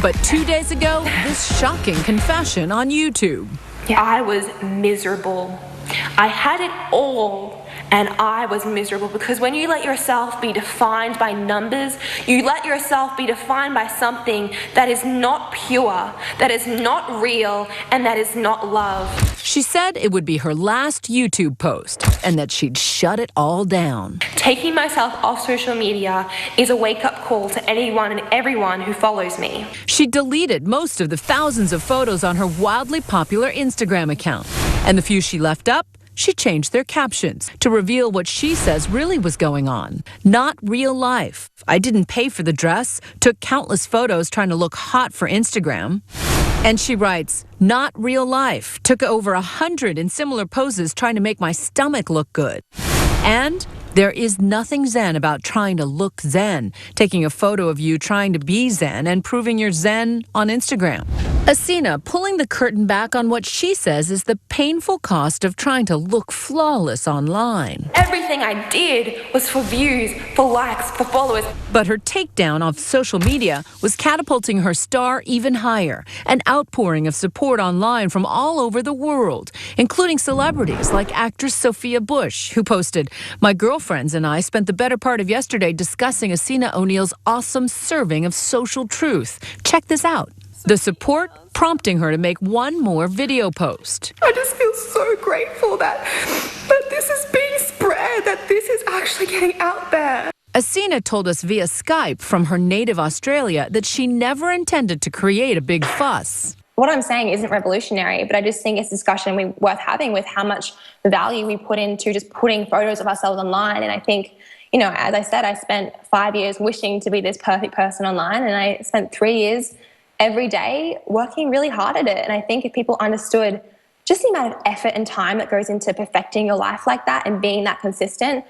But 2 days ago, this shocking confession on YouTube. I was miserable. I had it all, and I was miserable because when you let yourself be defined by numbers, you let yourself be defined by something that is not pure, that is not real, and that is not love. She said it would be her last YouTube post and that she'd shut it all down. Taking myself off social media is a wake-up call to anyone and everyone who follows me. She deleted most of the thousands of photos on her wildly popular Instagram account. And the few she left up, she changed their captions to reveal what she says really was going on. Not real life. I didn't pay for the dress, took countless photos trying to look hot for Instagram. And she writes, not real life. Took over 100 in similar poses trying to make my stomach look good. And there is nothing zen about trying to look zen, taking a photo of you trying to be zen and proving you're zen on Instagram. Essena pulling the curtain back on what she says is the painful cost of trying to look flawless online. Everything I did was for views, for likes, for followers. But her takedown of social media was catapulting her star even higher, an outpouring of support online from all over the world, including celebrities like actress Sophia Bush, who posted, "My girlfriends and I spent the better part of yesterday discussing Essena O'Neill's awesome serving of social truth. Check this out." The support prompting her to make one more video post. I just feel so grateful that this is being spread, that this is actually getting out there. Essena told us via Skype from her native Australia that she never intended to create a big fuss. What I'm saying isn't revolutionary, but I just think it's a discussion worth having with how much value we put into just putting photos of ourselves online. And I think, you know, as I said, I spent 5 years wishing to be this perfect person online, and I spent 3 years every day working really hard at it. And I think if people understood just the amount of effort and time that goes into perfecting your life like that and being that consistent,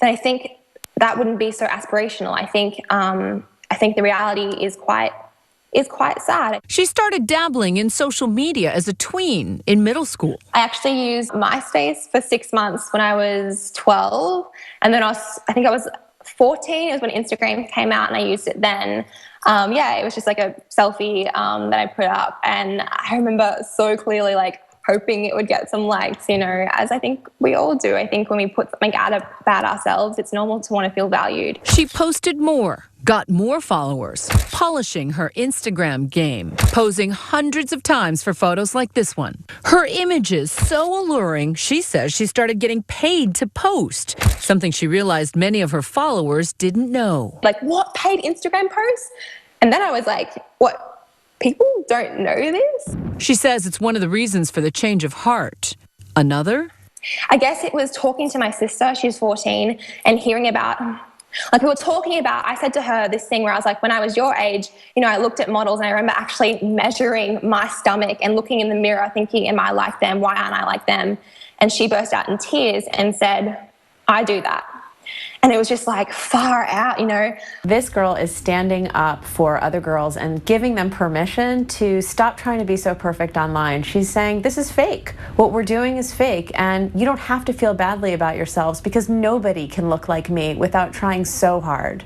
then I think that wouldn't be so aspirational. I think the reality is quite sad. She started dabbling in social media as a tween in middle school. I actually used MySpace for 6 months when I was 12, and then I think I was 14. It was when Instagram came out, and I used it then. It was just like a selfie that I put up, and I remember so clearly like hoping it would get some likes, you know, as I think we all do. I think when we put something out about ourselves, it's normal to want to feel valued. She posted more, got more followers, polishing her Instagram game, posing hundreds of times for photos like this one. Her images so alluring, she says she started getting paid to post, something she realized many of her followers didn't know. Like, what, paid Instagram posts? And then I was like, what? People don't know this? She says it's one of the reasons for the change of heart. Another? I guess it was talking to my sister, she's 14, and hearing about, like we were talking about, I said to her this thing where I was like, when I was your age, you know, I looked at models and I remember actually measuring my stomach and looking in the mirror thinking, am I like them? Why aren't I like them? And she burst out in tears and said, I do that. And it was just like far out, you know. This girl is standing up for other girls and giving them permission to stop trying to be so perfect online. She's saying, this is fake. What we're doing is fake, and you don't have to feel badly about yourselves because nobody can look like me without trying so hard.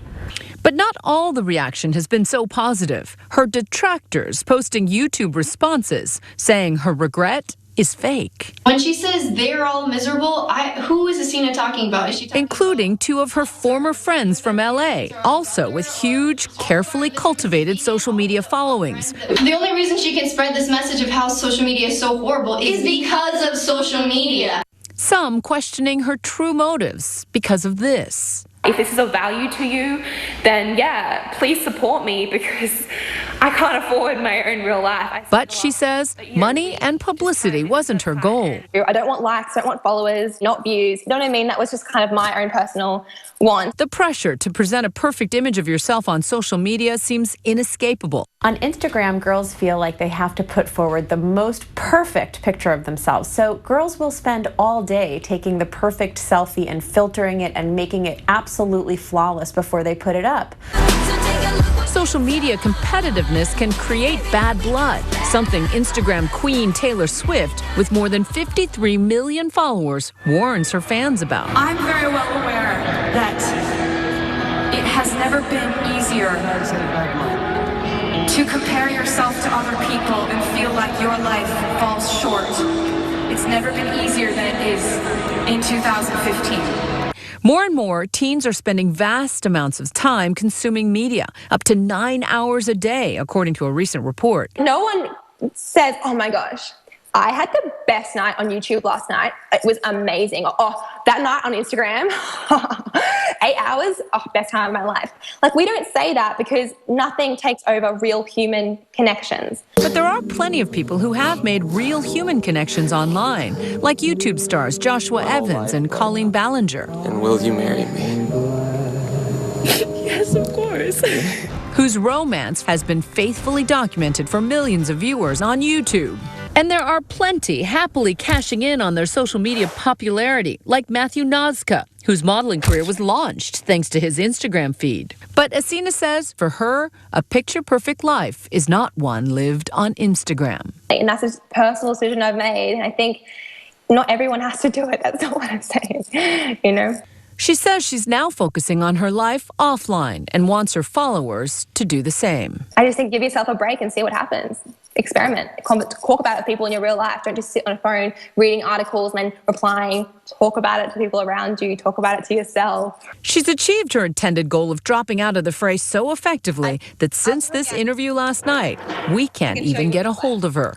But not all the reaction has been so positive. Her detractors posting YouTube responses saying her regret is fake. When she says they're all miserable, who is Essena talking about? Is she talking including two of her former friends from LA, also with huge, carefully cultivated social media followings. The only reason she can spread this message of how social media is so horrible is because of social media. Some questioning her true motives because of this. If this is of value to you, then yeah, please support me because I can't afford my own real life. But she says money and publicity wasn't her goal. I don't want likes, I don't want followers, not views. You know what I mean? That was just kind of my own personal want. The pressure to present a perfect image of yourself on social media seems inescapable. On Instagram, girls feel like they have to put forward the most perfect picture of themselves. So girls will spend all day taking the perfect selfie and filtering it and making it absolutely flawless before they put it up. Social media competitiveness can create bad blood, something Instagram queen Taylor Swift, with more than 53 million followers, warns her fans about. I'm very well aware that it has never been easier to compare yourself to other people and feel like your life falls short. It's never been easier than it is in 2015. More and more, teens are spending vast amounts of time consuming media, up to 9 hours a day, according to a recent report. No one says, oh my gosh, I had the best night on YouTube last night. It was amazing. Oh, that night on Instagram, 8 hours, best time of my life. Like, we don't say that because nothing takes over real human connections. But there are plenty of people who have made real human connections online, like YouTube stars Joshua Evans and Colleen Ballinger. And will you marry me? Yes, of course. Whose romance has been faithfully documented for millions of viewers on YouTube. And there are plenty happily cashing in on their social media popularity, like Matthew Nazca, whose modeling career was launched thanks to his Instagram feed. But Essena says for her, a picture-perfect life is not one lived on Instagram. And that's a personal decision I've made. And I think not everyone has to do it. That's not what I'm saying, you know? She says she's now focusing on her life offline and wants her followers to do the same. I just think give yourself a break and see what happens. Experiment. Talk about it with people in your real life. Don't just sit on a phone reading articles and then replying. Talk about it to people around you. Talk about it to yourself. She's achieved her intended goal of dropping out of the fray so effectively that since this interview last night, we can't even get a hold of her.